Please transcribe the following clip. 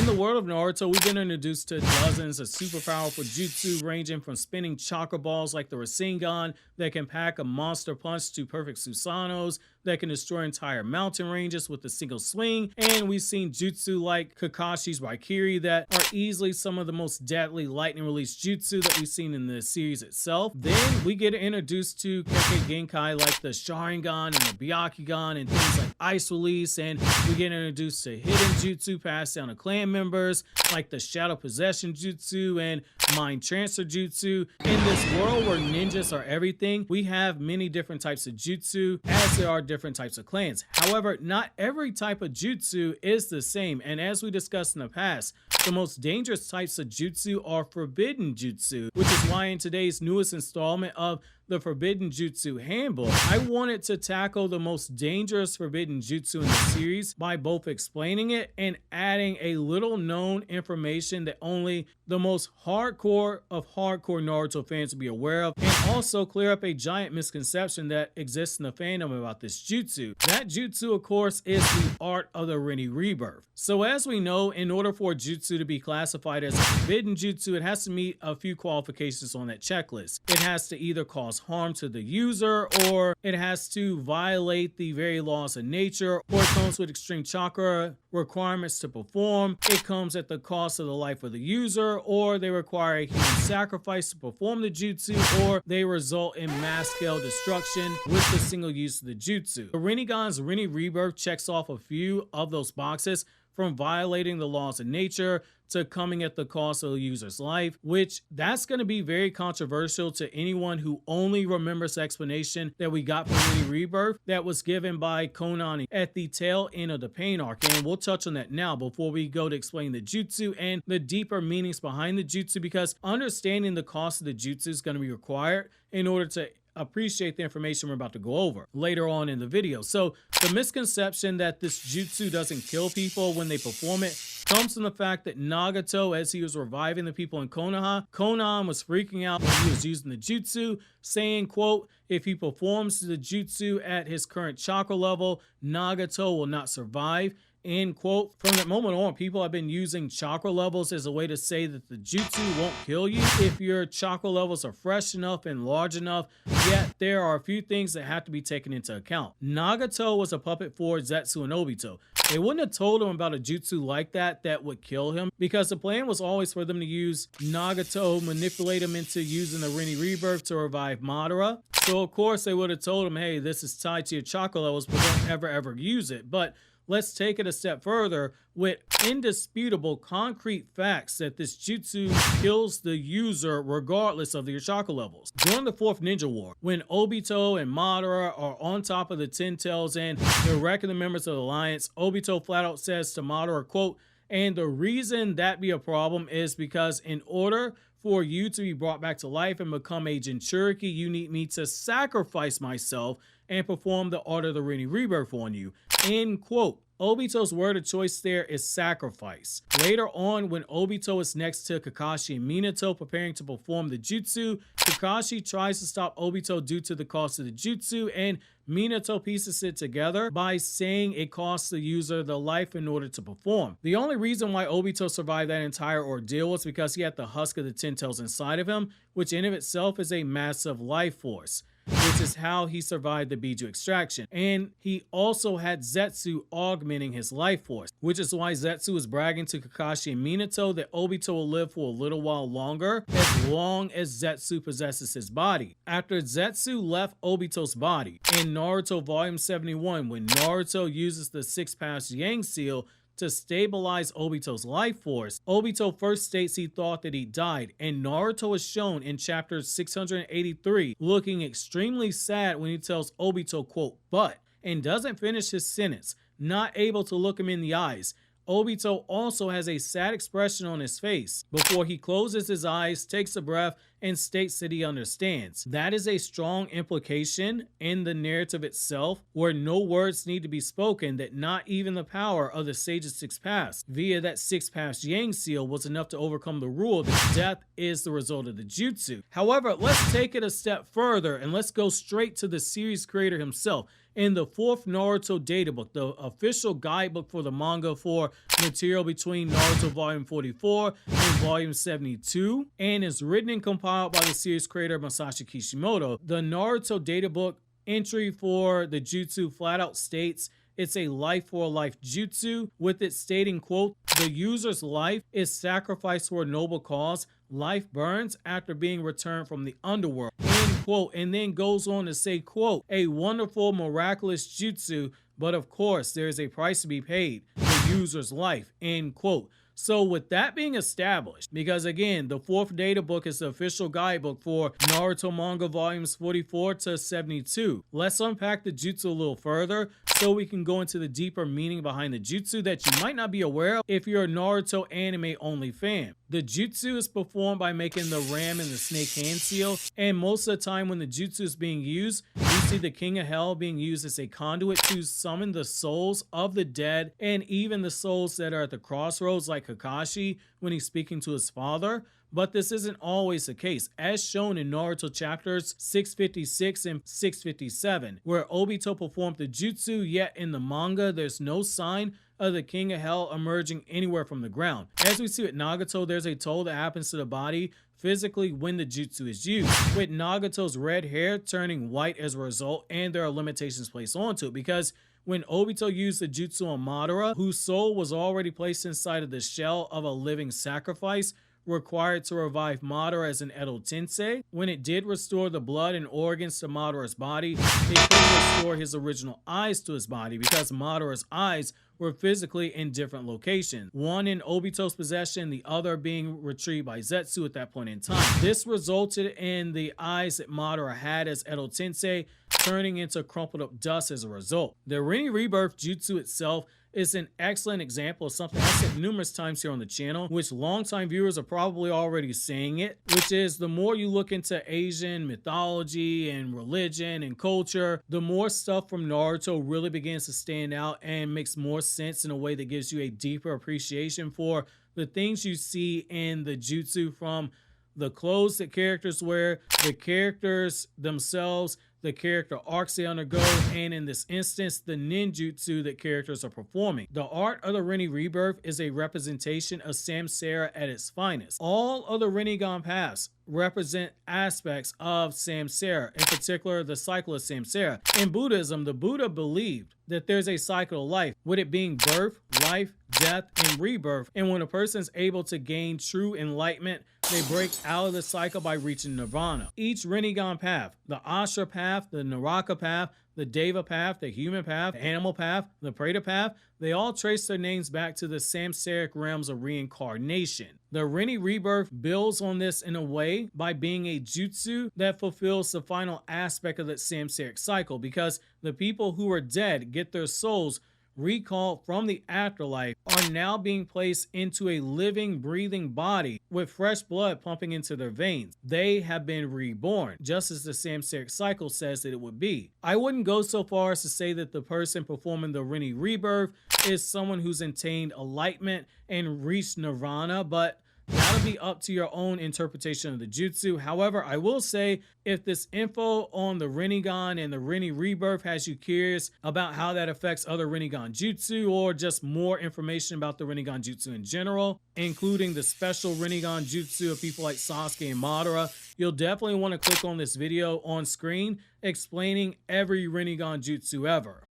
In the world of Naruto, we've been introduced to dozens of super powerful jutsu ranging from spinning chakra balls like the Rinnegan that can pack a monster punch to perfect Susanos that can destroy entire mountain ranges with a single swing, and we've seen jutsu like Kakashi's Raikiri that are easily some of the most deadly lightning release jutsu that we've seen in the series itself. Then we get introduced to Kekkei Genkai like the Sharingan and the Byakugan and things like ice release, and we get introduced to hidden jutsu passed down to clan members like the shadow possession jutsu and mind transfer jutsu. In this world where ninjas are everything, we have many different types of jutsu as there are different types of clans. However, not every type of jutsu is the same, and as we discussed in the past, the most dangerous types of jutsu are forbidden jutsu, which is why in today's newest installment of the Forbidden Jutsu Handbook, I wanted to tackle the most dangerous forbidden jutsu in the series by both explaining it and adding a little known information that only the most hardcore of hardcore Naruto fans will be aware of, and also clear up a giant misconception that exists in the fandom about this jutsu. That jutsu, of course, is the art of the Rinne Rebirth. So as we know, in order for a jutsu to be classified as a forbidden jutsu, it has to meet a few qualifications on that checklist. It has to either cause harm to the user, or it has to violate the very laws of nature, or it comes with extreme chakra requirements to perform, it comes at the cost of the life of the user, or they require a human sacrifice to perform the jutsu, or they result in mass scale destruction with the single use of the jutsu. The Rinnegan's Rinne Rebirth checks off a few of those boxes, from violating the laws of nature to coming at the cost of the user's life, which that's going to be very controversial to anyone who only remembers the explanation that we got from Rinne Rebirth that was given by Konani at the tail end of the Pain arc, and we'll touch on that now before we go to explain the jutsu and the deeper meanings behind the jutsu, because understanding the cost of the jutsu is going to be required in order to appreciate the information we're about to go over later on in the video. So the misconception that this jutsu doesn't kill people when they perform it comes from the fact that Nagato, as he was reviving the people in Konoha, Konan was freaking out when he was using the jutsu, saying, quote, if he performs the jutsu at his current chakra level, Nagato will not survive. End quote. From that moment on, people have been using chakra levels as a way to say that the jutsu won't kill you if your chakra levels are fresh enough and large enough, yet there are a few things that have to be taken into account. Nagato was a puppet for Zetsu and Obito. They wouldn't have told him about a jutsu like that would kill him, because the plan was always for them to use Nagato, manipulate him into using the Rinne Rebirth to revive Madara. So of course they would have told him, hey, this is tied to your chakra levels, but don't ever use it. But let's take it a step further with indisputable concrete facts that this jutsu kills the user regardless of their chakra levels. During the 4th Ninja War, when Obito and Madara are on top of the Ten Tails and they're wrecking the members of the Alliance, Obito flat out says to Madara, quote, and the reason that be a problem is because in order for you to be brought back to life and become a Jinchuriki, you need me to sacrifice myself and perform the art of the Rinne Rebirth on you. End quote. Obito's word of choice there is sacrifice. Later on, when Obito is next to Kakashi and Minato preparing to perform the jutsu, Kakashi tries to stop Obito due to the cost of the jutsu, and Minato pieces it together by saying it costs the user the life in order to perform. The only reason why Obito survived that entire ordeal was because he had the husk of the Ten Tails inside of him, which in of itself is a massive life force, which is how he survived the Biju extraction. And he also had Zetsu augmenting his life force, which is why Zetsu is bragging to Kakashi and Minato that Obito will live for a little while longer as long as Zetsu possesses his body. After Zetsu left Obito's body in Naruto Volume 71, when Naruto uses the 6-pass Yang seal to stabilize Obito's life force, Obito first states he thought that he died, and Naruto is shown in chapter 683 looking extremely sad when he tells Obito, quote, but, and doesn't finish his sentence, not able to look him in the eyes. Obito also has a sad expression on his face before he closes his eyes, takes a breath, and states that he understands. That is a strong implication in the narrative itself, where no words need to be spoken, that not even the power of the Sage's six paths via that six paths Yang seal was enough to overcome the rule that death is the result of the jutsu. However, let's take it a step further and let's go straight to the series creator himself. In the 4th Naruto databook, the official guidebook for the manga for material between Naruto Volume 44 and Volume 72, and is written and compiled by the series creator Masashi Kishimoto, the Naruto databook entry for the jutsu flat out states it's a life for a life jutsu, with it stating, quote, "The user's life is sacrificed for a noble cause. Life burns after being returned from the underworld," end quote, and then goes on to say, quote, "A wonderful, miraculous jutsu, but of course there is a price to be paid, the user's life," end quote. So with that being established, because again, the 4th data book is the official guidebook for Naruto manga volumes 44 to 72. Let's unpack the jutsu a little further so we can go into the deeper meaning behind the jutsu that you might not be aware of if you're a Naruto anime only fan. The jutsu is performed by making the ram and the snake hand seal, and most of the time when the jutsu is being used, we see the King of Hell being used as a conduit to summon the souls of the dead and even the souls that are at the crossroads, like Kakashi when he's speaking to his father. But this isn't always the case, as shown in Naruto chapters 656 and 657, where Obito performed the jutsu, yet in the manga there's no sign of the King of Hell emerging anywhere from the ground. As we see with Nagato, there's a toll that happens to the body physically when the jutsu is used, with Nagato's red hair turning white as a result, and there are limitations placed onto it, because when Obito used the jutsu on Madara, whose soul was already placed inside of the shell of a living sacrifice required to revive Madara as an Edo Tensei, when it did restore the blood and organs to Madara's body, it couldn't restore his original eyes to his body because Madara's eyes were physically in different locations, one in Obito's possession, the other being retrieved by Zetsu at that point in time. This resulted in the eyes that Madara had as Edo Tensei turning into crumpled up dust as a result. The Rinne Rebirth Jutsu itself is an excellent example of something I've said numerous times here on the channel, which longtime viewers are probably already saying it, which is the more you look into Asian mythology and religion and culture, the more stuff from Naruto really begins to stand out and makes more sense in a way that gives you a deeper appreciation for the things you see in the jutsu, from the clothes that characters wear, the characters themselves, the character arcs they undergo, and in this instance, the ninjutsu that characters are performing. The art of the Rinne Rebirth is a representation of Samsara at its finest. All of the Rinnegan paths represent aspects of Samsara, in particular the cycle of Samsara. In Buddhism, the Buddha believed that there's a cycle of life, with it being birth, life, death, and rebirth, and when a person's able to gain true enlightenment, they break out of the cycle by reaching nirvana. Each Rinnegan path, the Ashra path, the Naraka path, the Deva path, the human path, the animal path, the Preta path, they all trace their names back to the samsaric realms of reincarnation. The Rinne Rebirth builds on this in a way by being a jutsu that fulfills the final aspect of that samsaric cycle, because the people who are dead get their souls recalled from the afterlife, are now being placed into a living, breathing body with fresh blood pumping into their veins. They have been reborn, just as the samsaric cycle says that it would be. I wouldn't go so far as to say that the person performing the Rinne Rebirth is someone who's attained enlightenment and reached nirvana, but that'll be up to your own interpretation of the jutsu. However, I will say, if this info on the Rinnegan and the Rinne Rebirth has you curious about how that affects other Rinnegan jutsu, or just more information about the Rinnegan jutsu in general, including the special Rinnegan jutsu of people like Sasuke and Madara, you'll definitely want to click on this video on screen explaining every Rinnegan jutsu ever.